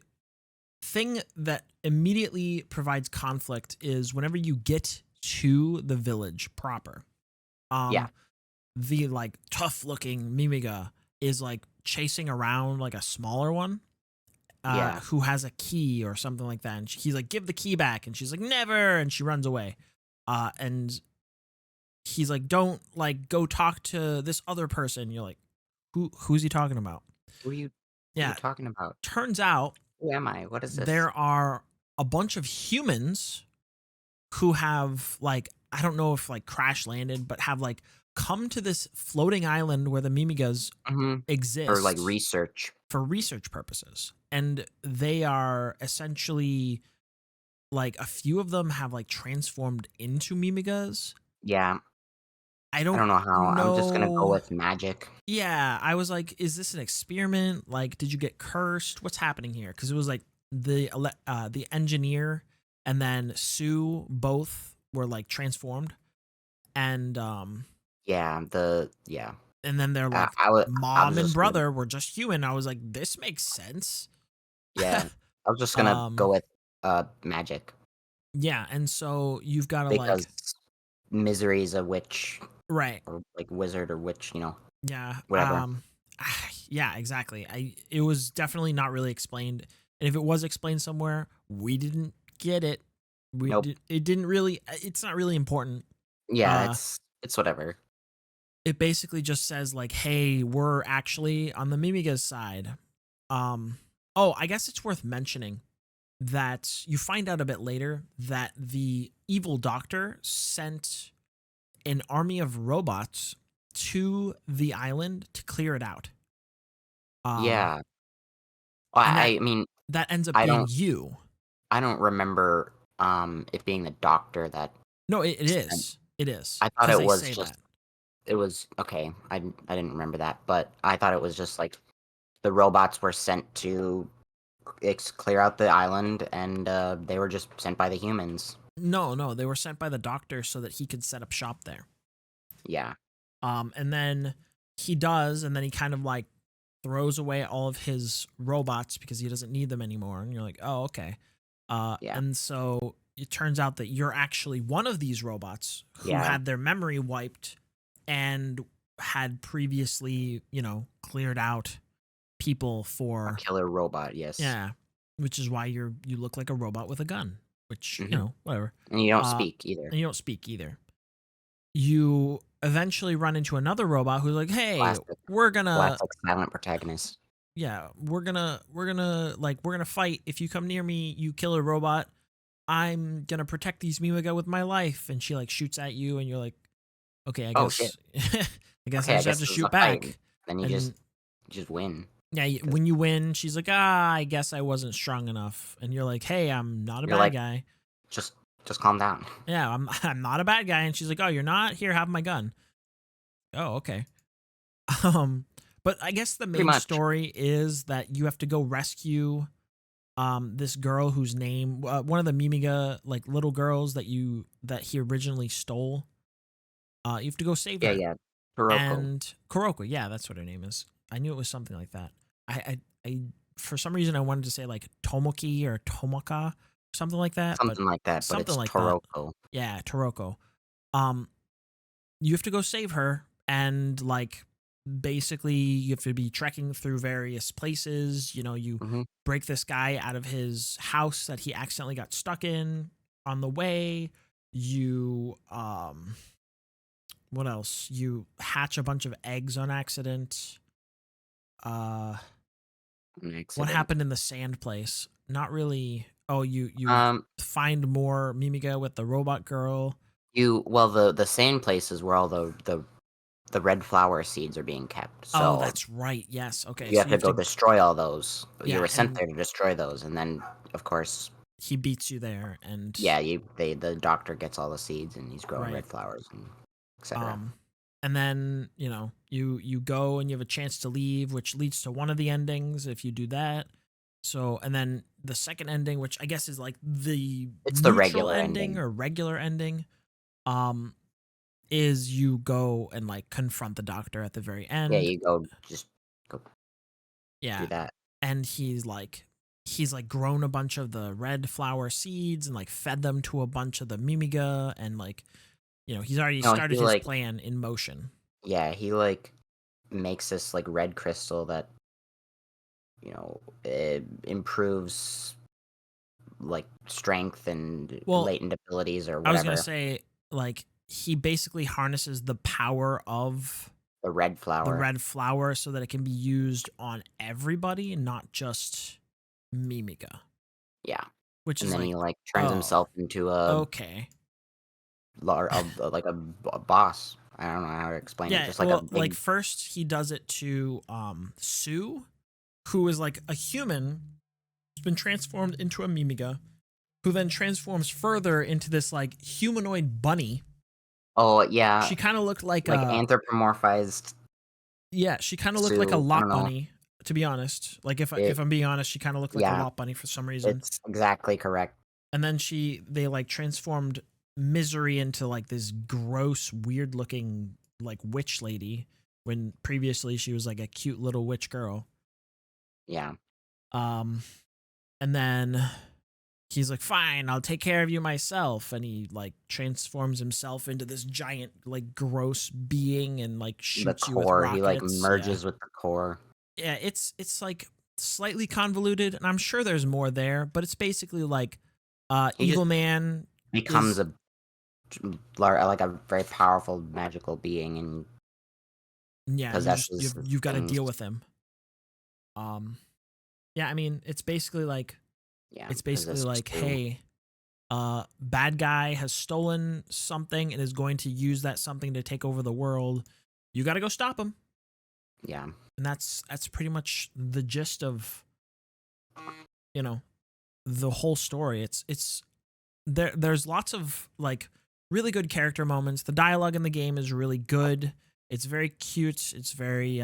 Speaker 1: thing that immediately provides conflict is whenever you get to the village proper.
Speaker 2: Yeah,
Speaker 1: Um the like tough looking Mimiga is like chasing around like a smaller one
Speaker 2: yeah,
Speaker 1: who has a key or something like that, and he's like, "Give the key back," and she's like, "Never," and she runs away. And he's like, "Don't like go talk to this other person." You're like, who's he talking about?
Speaker 2: who are you
Speaker 1: Yeah,
Speaker 2: talking about?
Speaker 1: turns out
Speaker 2: Who am I? What is this?
Speaker 1: there are a bunch of humans who have like, I don't know if like crash landed, but have like come to this floating island where the Mimigas
Speaker 2: hmm For like
Speaker 1: exist
Speaker 2: research.
Speaker 1: for research purposes. And they are essentially like a few of them have like transformed into Mimigas.
Speaker 2: Yeah,
Speaker 1: I
Speaker 2: I
Speaker 1: don't
Speaker 2: don't know how. I'm just gonna go
Speaker 1: know.
Speaker 2: with magic.
Speaker 1: Yeah, I was like, is this an experiment? Like, did you get cursed? What's happening here? Because it was like the engineer and then Sue both were like transformed, and
Speaker 2: Yeah.
Speaker 1: and then they're
Speaker 2: I,
Speaker 1: like
Speaker 2: I was I was
Speaker 1: mom and
Speaker 2: just gonna
Speaker 1: brother were just human. I was like, this makes sense.
Speaker 2: yeah. I was just gonna go
Speaker 1: um,
Speaker 2: with magic
Speaker 1: yeah, and so you've got to like,
Speaker 2: because Misery is a witch
Speaker 1: right.
Speaker 2: or like wizard or witch,
Speaker 1: Yeah.
Speaker 2: whatever.
Speaker 1: Yeah, exactly. It was definitely not really explained. And if it was explained somewhere, we didn't get it.
Speaker 2: Nope.
Speaker 1: It didn't really it's not really important.
Speaker 2: Yeah,
Speaker 1: Uh
Speaker 2: it's whatever.
Speaker 1: it basically just says like, "Hey, we're actually on the Mimiga's side." Um oh, I guess it's worth mentioning that you find out a bit later that the evil doctor sent an army of robots to the island to clear it out. Um
Speaker 2: Yeah.
Speaker 1: and
Speaker 2: I mean,
Speaker 1: that ends up
Speaker 2: I
Speaker 1: being
Speaker 2: don't
Speaker 1: you.
Speaker 2: I don't remember it being the doctor that
Speaker 1: No, it
Speaker 2: sent.
Speaker 1: is. It is
Speaker 2: I thought
Speaker 1: because
Speaker 2: it
Speaker 1: they
Speaker 2: was
Speaker 1: say
Speaker 2: just
Speaker 1: that.
Speaker 2: it was okay. I didn't remember that, but I thought it was just like the robots were sent to clear out the island, and they were just sent by the humans.
Speaker 1: No, they were sent by the doctor so that he could set up shop there.
Speaker 2: Yeah.
Speaker 1: And then he does, and then he kind of like throws away all of his robots because he doesn't need them anymore. And you're like, oh, okay.
Speaker 2: Yeah.
Speaker 1: And so it turns out that you're actually one of these robots who
Speaker 2: Yeah.
Speaker 1: had their memory wiped and had previously, cleared out people
Speaker 2: A
Speaker 1: for
Speaker 2: killer robot, yes.
Speaker 1: yeah, which is why you look like a robot with a gun, which
Speaker 2: Hmm.
Speaker 1: whatever.
Speaker 2: And you don't
Speaker 1: Uh,
Speaker 2: speak either.
Speaker 1: and you don't speak either. You eventually run into another robot who's like, "Hey,
Speaker 2: Classic.
Speaker 1: we're gonna
Speaker 2: Classic silent protagonist.
Speaker 1: yeah, we're gonna fight. If you come near me, you killer robot. I'm gonna protect these Mimiga with my life." And she like shoots at you, and you're like, "Okay, I
Speaker 2: Oh shit.
Speaker 1: guess I guess I
Speaker 2: Okay, I
Speaker 1: just have
Speaker 2: guess
Speaker 1: to
Speaker 2: this is a
Speaker 1: shoot
Speaker 2: fight.
Speaker 1: back."
Speaker 2: Then you
Speaker 1: And
Speaker 2: just win.
Speaker 1: yeah,
Speaker 2: Because
Speaker 1: when you win, she's like, I guess I wasn't strong enough. And you're like, hey, I'm not a
Speaker 2: you're
Speaker 1: bad
Speaker 2: like,
Speaker 1: guy.
Speaker 2: just calm down.
Speaker 1: Yeah, I'm not a bad guy. And she's like, oh, you're not? Here, have my gun. Oh, okay. Um, but I guess the
Speaker 2: Pretty
Speaker 1: main
Speaker 2: much.
Speaker 1: story is that you have to go rescue this girl whose name one of the Mimiga like little girls that he originally stole. You have to go save
Speaker 2: Yeah,
Speaker 1: her.
Speaker 2: yeah. Kuroko.
Speaker 1: And Kuroko, yeah, that's what her name is. I knew it was something like that. I for some reason I wanted to say like Tomoki or Tomoka, something like that, but
Speaker 2: Something like that, but
Speaker 1: something
Speaker 2: it's
Speaker 1: like that.
Speaker 2: Toroko.
Speaker 1: Yeah, Toroko. Um, you have to go save her, and like basically you have to be trekking through various places. You
Speaker 2: Hmm.
Speaker 1: break this guy out of his house that he accidentally got stuck in on the way. You what else? You hatch a bunch of eggs on accident. Uh,
Speaker 2: An
Speaker 1: what
Speaker 2: accident.
Speaker 1: happened in the sand place? Not really. Oh, you
Speaker 2: Um,
Speaker 1: find more Mimiga with the robot girl.
Speaker 2: the same places where all the red flower seeds are being kept.
Speaker 1: Oh,
Speaker 2: So
Speaker 1: that's right. Yes. Okay.
Speaker 2: you
Speaker 1: So
Speaker 2: have
Speaker 1: you
Speaker 2: to
Speaker 1: have
Speaker 2: go
Speaker 1: to.
Speaker 2: destroy all those. You
Speaker 1: Yeah,
Speaker 2: were sent
Speaker 1: and
Speaker 2: there to destroy those, and then of course,
Speaker 1: he beats you there, and
Speaker 2: yeah, the doctor gets all the seeds, and he's growing
Speaker 1: right.
Speaker 2: red flowers, and etc.
Speaker 1: Um, and then you go and you have a chance to leave, which leads to one of the endings if you do that. So, and then the second ending, which I guess is like the
Speaker 2: It's the
Speaker 1: neutral
Speaker 2: regular
Speaker 1: ending
Speaker 2: ending.
Speaker 1: or regular ending, um, is you go and like confront the doctor at the very
Speaker 2: Yeah,
Speaker 1: end.
Speaker 2: you just go do
Speaker 1: Yeah,
Speaker 2: that.
Speaker 1: and he's like grown a bunch of the red flower seeds and like fed them to a bunch of the Mimiga, and like he's already
Speaker 2: No,
Speaker 1: started his plan in motion.
Speaker 2: he makes this like red crystal that it improves like strength and
Speaker 1: Well,
Speaker 2: latent abilities or
Speaker 1: I was gonna
Speaker 2: whatever.
Speaker 1: say like he basically harnesses the power of
Speaker 2: The red
Speaker 1: the
Speaker 2: flower.
Speaker 1: red flower so that it can be used on everybody, not just Mimiga.
Speaker 2: Yeah.
Speaker 1: Which
Speaker 2: And
Speaker 1: is
Speaker 2: then
Speaker 1: like,
Speaker 2: he like turns
Speaker 1: oh,
Speaker 2: himself into
Speaker 1: okay.
Speaker 2: like a boss. I don't know how to explain it.
Speaker 1: Yeah,
Speaker 2: Just like a
Speaker 1: well, like
Speaker 2: big
Speaker 1: first he does it to Sue, who is like a human who's been transformed into a Mimiga, who then transforms further into this like humanoid bunny.
Speaker 2: oh yeah,
Speaker 1: She kind of looked like
Speaker 2: like
Speaker 1: a
Speaker 2: anthropomorphized
Speaker 1: yeah, she kind of looked like a
Speaker 2: Sue. I don't
Speaker 1: lot
Speaker 2: know.
Speaker 1: bunny, to be honest. Like if
Speaker 2: It
Speaker 1: I'm being honest, she kind of looked like a
Speaker 2: yeah,
Speaker 1: lot bunny for some reason.
Speaker 2: it's exactly correct.
Speaker 1: And then they like transformed Misery into like this gross, weird looking like witch lady when previously she was like a cute little witch girl.
Speaker 2: Yeah.
Speaker 1: Um and then he's like, fine, I'll take care of you myself. And he like transforms himself into this giant, like gross being and like
Speaker 2: The
Speaker 1: shoots you with
Speaker 2: core, he like
Speaker 1: rockets. Yeah.
Speaker 2: merges with the core.
Speaker 1: Yeah, it's like slightly convoluted, and I'm sure there's more there, but it's basically like
Speaker 2: He just
Speaker 1: Eagle Man
Speaker 2: becomes
Speaker 1: is
Speaker 2: a like a very powerful magical being and
Speaker 1: yeah, and
Speaker 2: possesses
Speaker 1: you've got to
Speaker 2: things.
Speaker 1: deal with him. Um yeah, I mean,
Speaker 2: Yeah,
Speaker 1: it's basically
Speaker 2: possesses
Speaker 1: like,
Speaker 2: too.
Speaker 1: hey, bad guy has stolen something and is going to use that something to take over the world. You got to go stop him.
Speaker 2: Yeah.
Speaker 1: And that's pretty much the gist of you know the whole story. It's there's lots of like really good character moments. The dialogue in the game is really good. It's very cute. It's very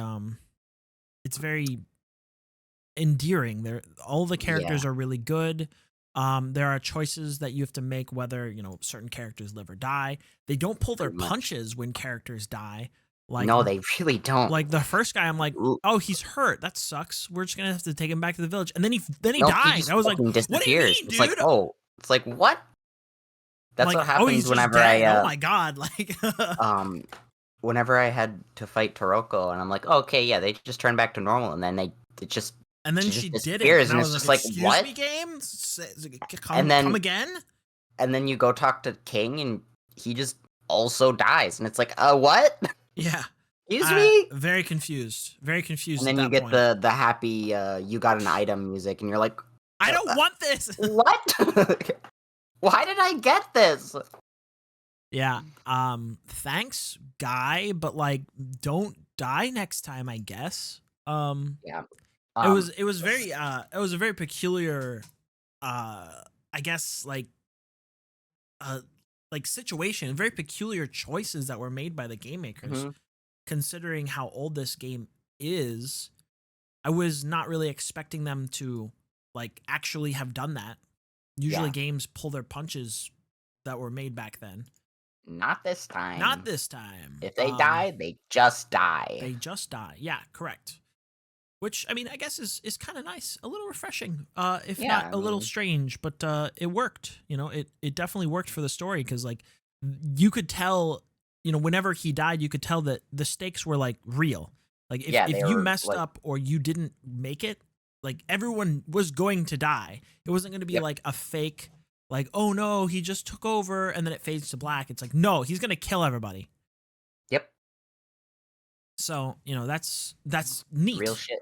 Speaker 1: endearing. All the
Speaker 2: Yeah,
Speaker 1: characters are really good. There are choices that you have to make whether certain characters live or die. They don't pull their
Speaker 2: pretty much.
Speaker 1: punches when characters die. Like
Speaker 2: No, they really don't.
Speaker 1: like the first guy, I'm like,
Speaker 2: Ooh,
Speaker 1: oh, he's hurt. That sucks. We're just gonna have to take him back to the village. And then he
Speaker 2: no, he
Speaker 1: died.
Speaker 2: just
Speaker 1: I was like,
Speaker 2: fucking
Speaker 1: what do you
Speaker 2: disappears.
Speaker 1: mean,
Speaker 2: It's like,
Speaker 1: dude?
Speaker 2: oh, it's like what? That's
Speaker 1: Like,
Speaker 2: what
Speaker 1: oh,
Speaker 2: happens
Speaker 1: he's just dead. Oh my god. Like,
Speaker 2: um whenever I had to fight Toroko, and I'm like, oh, okay, yeah, they just turn back to normal, and then it just
Speaker 1: and then
Speaker 2: she
Speaker 1: she
Speaker 2: just
Speaker 1: didn't,
Speaker 2: disappears,
Speaker 1: and I
Speaker 2: and
Speaker 1: was
Speaker 2: it's
Speaker 1: like,
Speaker 2: just like
Speaker 1: excuse
Speaker 2: what?
Speaker 1: me, game.
Speaker 2: And
Speaker 1: Come
Speaker 2: then
Speaker 1: again?
Speaker 2: you go talk to King, and he just also dies, and it's like, what?
Speaker 1: Yeah.
Speaker 2: Excuse me?
Speaker 1: Very confused. Very
Speaker 2: And
Speaker 1: confused at
Speaker 2: then you
Speaker 1: that
Speaker 2: get
Speaker 1: point.
Speaker 2: the happy you got an item music, and you're like,
Speaker 1: I don't want this.
Speaker 2: what? Why did I get this?
Speaker 1: Yeah. Thanks, guy, but like don't die next time, I guess.
Speaker 2: Yeah.
Speaker 1: It was a very peculiar I guess uh like situation, very peculiar choices that were made by the game makers
Speaker 2: mhm,
Speaker 1: considering how old this game is. I was not really expecting them to like actually have done that. Usually
Speaker 2: yeah.
Speaker 1: games pull their punches that were made back then.
Speaker 2: Not this
Speaker 1: Not
Speaker 2: time.
Speaker 1: this time.
Speaker 2: If they die, they just die.
Speaker 1: They just die. Yeah, correct. Which I mean, I guess is kind of nice, a little refreshing, if
Speaker 2: Yeah,
Speaker 1: not
Speaker 2: I
Speaker 1: a little
Speaker 2: mean,
Speaker 1: strange, but it worked. It definitely worked for the story because like you could tell, whenever he died, you could tell that the stakes were like real. Like if
Speaker 2: yeah,
Speaker 1: if
Speaker 2: they
Speaker 1: you
Speaker 2: were
Speaker 1: messed
Speaker 2: like,
Speaker 1: up or you didn't make it, like everyone was going to die. It wasn't going to be
Speaker 2: yep,
Speaker 1: like a fake, like oh no, he just took over and then it fades to black. It's like no, he's going to kill everybody.
Speaker 2: yep,
Speaker 1: So that's
Speaker 2: real
Speaker 1: neat.
Speaker 2: shit.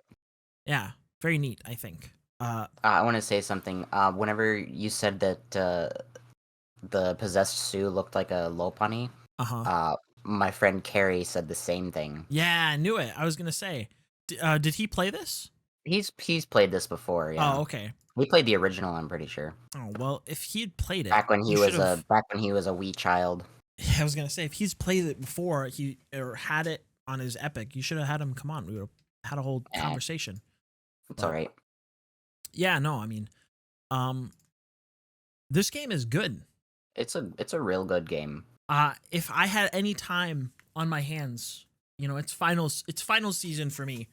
Speaker 1: Yeah, very neat, I think.
Speaker 2: I want to say something. Whenever you said that the possessed Sue looked like a Lopunny,
Speaker 1: Uh-huh.
Speaker 2: uh, my friend Carrie said the same thing.
Speaker 1: Yeah, I knew it. I was gonna say, did he play this?
Speaker 2: He's played this before, yeah.
Speaker 1: Oh, okay.
Speaker 2: He played the original, I'm pretty sure.
Speaker 1: Oh well, if he had played it,
Speaker 2: Back when he
Speaker 1: you should
Speaker 2: was
Speaker 1: have.
Speaker 2: a wee child.
Speaker 1: I was gonna say, if he's played it before, he or had it on his Epic, you should have had him come on. We would have had a whole
Speaker 2: Eh,
Speaker 1: conversation.
Speaker 2: it's all
Speaker 1: But
Speaker 2: right.
Speaker 1: yeah, no, I mean, um, this game is good.
Speaker 2: It's a real good game.
Speaker 1: If I had any time on my hands, it's final season for me.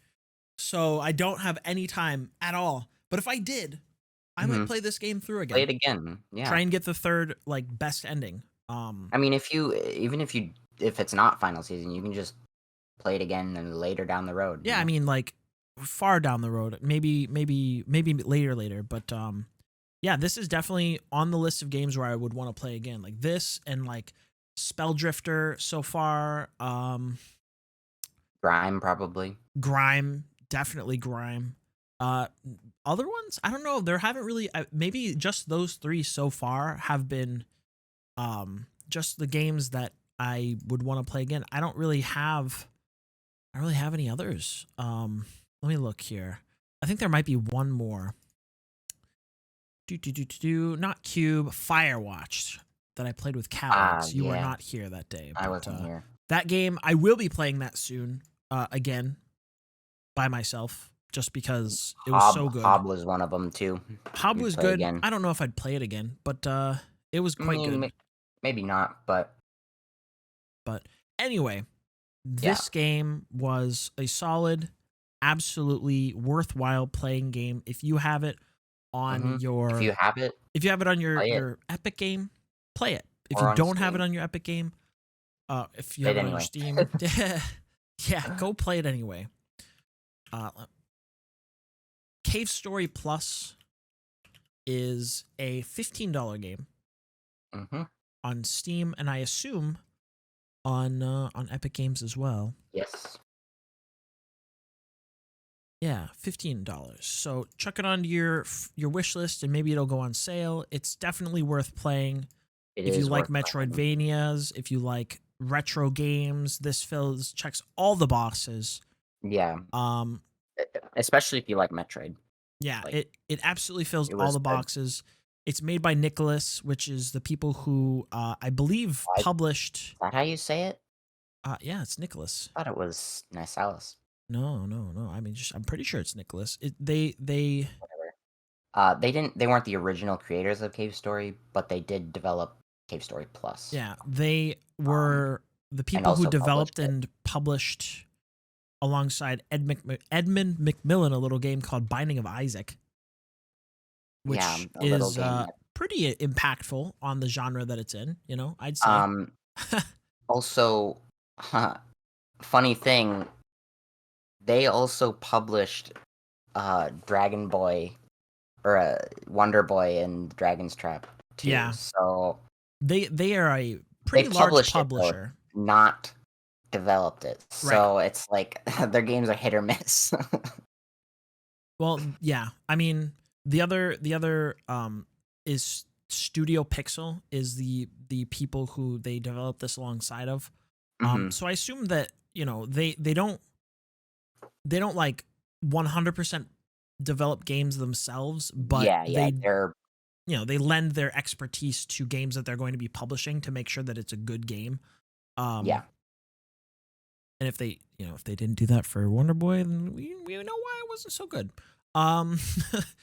Speaker 1: So I don't have any time at all. But if I did, I might
Speaker 2: hmm
Speaker 1: play this game through
Speaker 2: Play
Speaker 1: again.
Speaker 2: it again.
Speaker 1: Try
Speaker 2: Yeah.
Speaker 1: and get the third like best ending.
Speaker 2: I mean, if it's not final season, you can just play it again and later down the road.
Speaker 1: Yeah, I mean like far down the road, maybe later, but yeah, this is definitely on the list of games where I would want to play again. Like this and like Spelldrifter so far,
Speaker 2: Grime probably.
Speaker 1: Grime, definitely Grime. Uh Other ones, I don't know, there haven't really maybe just those 3 so far have been just the games that I would want to play again. I don't really have any others. Let me look here. I think there might be one more. Not Cube, Firewatch that I played with Cowards. You were
Speaker 2: Yeah,
Speaker 1: not here that day,
Speaker 2: I
Speaker 1: but
Speaker 2: wasn't here.
Speaker 1: that game I will be playing that soon. Again by myself, just because it was so good.
Speaker 2: Hob was one of them too.
Speaker 1: Hob
Speaker 2: You'd
Speaker 1: was
Speaker 2: play
Speaker 1: good.
Speaker 2: again.
Speaker 1: I don't know if I'd play it again, but it was
Speaker 2: I
Speaker 1: quite
Speaker 2: mean,
Speaker 1: good.
Speaker 2: maybe not, but
Speaker 1: But anyway,
Speaker 2: yeah.
Speaker 1: this game was a solid, absolutely worthwhile playing game. If you have it on
Speaker 2: If
Speaker 1: your
Speaker 2: you have it,
Speaker 1: if you have it on your
Speaker 2: play it.
Speaker 1: your Epic game, play it. If
Speaker 2: Or
Speaker 1: you
Speaker 2: on
Speaker 1: don't have it
Speaker 2: Steam.
Speaker 1: on your Epic game, if you
Speaker 2: Play
Speaker 1: have
Speaker 2: it
Speaker 1: it on your
Speaker 2: anyway.
Speaker 1: Steam, yeah, go play it anyway. Uh, Cave Story Plus is a $15 game
Speaker 2: hmm
Speaker 1: on Steam, and I assume on Epic Games as well.
Speaker 2: Yes.
Speaker 1: Yeah, $15. So chuck it onto your wish list, and maybe it'll go on sale. It's definitely worth playing
Speaker 2: It
Speaker 1: if you
Speaker 2: is
Speaker 1: like
Speaker 2: worth playing.
Speaker 1: Metroidvanias, if you like retro games. This checks all the boxes.
Speaker 2: Yeah.
Speaker 1: Um,
Speaker 2: Especially if you like Metroid.
Speaker 1: yeah,
Speaker 2: Like,
Speaker 1: it absolutely fills
Speaker 2: it
Speaker 1: all
Speaker 2: was
Speaker 1: the
Speaker 2: good.
Speaker 1: boxes. It's made by Nicholas, which is the people who I believe
Speaker 2: Is
Speaker 1: published.
Speaker 2: that how you say it?
Speaker 1: Yeah, it's Nicholas.
Speaker 2: I thought it was Nisalis.
Speaker 1: No. I mean, I'm pretty sure it's Nicholas. They
Speaker 2: Whatever. They weren't the original creators of Cave Story, but they did develop Cave Story Plus.
Speaker 1: Yeah, they
Speaker 2: Um,
Speaker 1: were the
Speaker 2: and
Speaker 1: people who
Speaker 2: also published
Speaker 1: developed
Speaker 2: it.
Speaker 1: and published alongside Edmund McMillan a little game called Binding of Isaac,
Speaker 2: Yeah,
Speaker 1: which
Speaker 2: a little
Speaker 1: is
Speaker 2: game.
Speaker 1: pretty impactful on the genre that it's in. I'd say.
Speaker 2: Um, Also, funny thing, they also published Dragon Boy or Wonder Boy and Dragon's Trap too.
Speaker 1: Yeah,
Speaker 2: So
Speaker 1: they are a
Speaker 2: they
Speaker 1: pretty large
Speaker 2: published it though,
Speaker 1: publisher,
Speaker 2: not developed it.
Speaker 1: right?
Speaker 2: So it's like their games are hit or miss.
Speaker 1: Well, yeah. I mean, the other is Studio Pixel is the people who they developed this alongside of.
Speaker 2: Hmm.
Speaker 1: So I assume that they don't like 100% develop games themselves, but
Speaker 2: Yeah, they're
Speaker 1: they lend their expertise to games that they're going to be publishing to make sure that it's a good game.
Speaker 2: yeah.
Speaker 1: Um, and if they didn't do that for Wonder Boy, then we know why it wasn't so good. Um,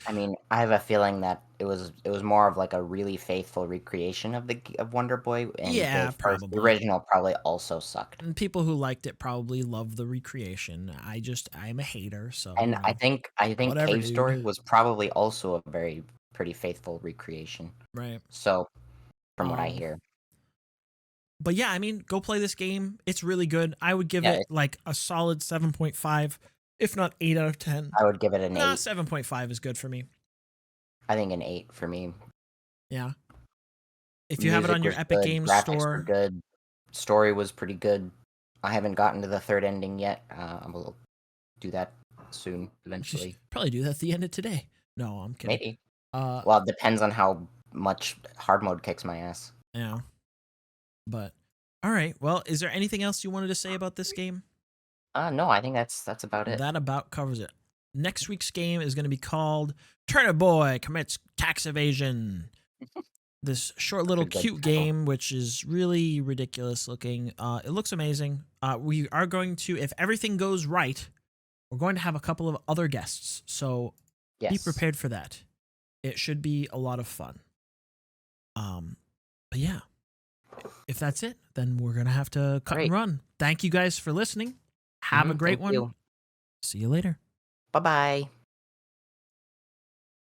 Speaker 2: I mean, I have a feeling that it was more of like a really faithful recreation of Wonder Boy, and
Speaker 1: yeah,
Speaker 2: the
Speaker 1: probably.
Speaker 2: original probably also sucked.
Speaker 1: And people who liked it probably love the recreation. I'm a hater, so
Speaker 2: And I think
Speaker 1: whatever,
Speaker 2: Cave
Speaker 1: dude.
Speaker 2: Story was probably also a very pretty faithful recreation.
Speaker 1: Right.
Speaker 2: So, from what I
Speaker 1: Um,
Speaker 2: hear,
Speaker 1: but yeah, I mean, go play this game. It's really good. I would give
Speaker 2: yeah,
Speaker 1: it like a solid 7.5, if not 8 out of 10.
Speaker 2: I would give it an
Speaker 1: Nah,
Speaker 2: 8.
Speaker 1: 7.5 is good for me.
Speaker 2: I think an 8 for me.
Speaker 1: Yeah. If you have it on
Speaker 2: Music
Speaker 1: your
Speaker 2: was
Speaker 1: Epic
Speaker 2: good,
Speaker 1: Games
Speaker 2: graphics were
Speaker 1: store,
Speaker 2: good, story was pretty good. I haven't gotten to the third ending yet. I will do that soon,
Speaker 1: you should
Speaker 2: eventually.
Speaker 1: probably do that at the end of today. No, I'm kidding.
Speaker 2: Maybe.
Speaker 1: Uh,
Speaker 2: Well, it depends on how much hard mode kicks my ass.
Speaker 1: yeah. But all right. Well, is there anything else you wanted to say about this game?
Speaker 2: No, I think that's about it.
Speaker 1: That about covers it. Next week's game is going to be called Turnip Boy Commits Tax Evasion. This short
Speaker 2: That's a
Speaker 1: little
Speaker 2: good
Speaker 1: cute
Speaker 2: title.
Speaker 1: game, which is really ridiculous looking. It looks amazing. We are going to, if everything goes right, we're going to have a couple of other guests. So be
Speaker 2: Yes.
Speaker 1: prepared for that. It should be a lot of fun. But yeah, if that's it, then we're going to have to cut and
Speaker 2: Great.
Speaker 1: run. Thank you guys for listening. Have a great
Speaker 2: Thank
Speaker 1: one.
Speaker 2: you.
Speaker 1: See you later.
Speaker 2: Bye bye.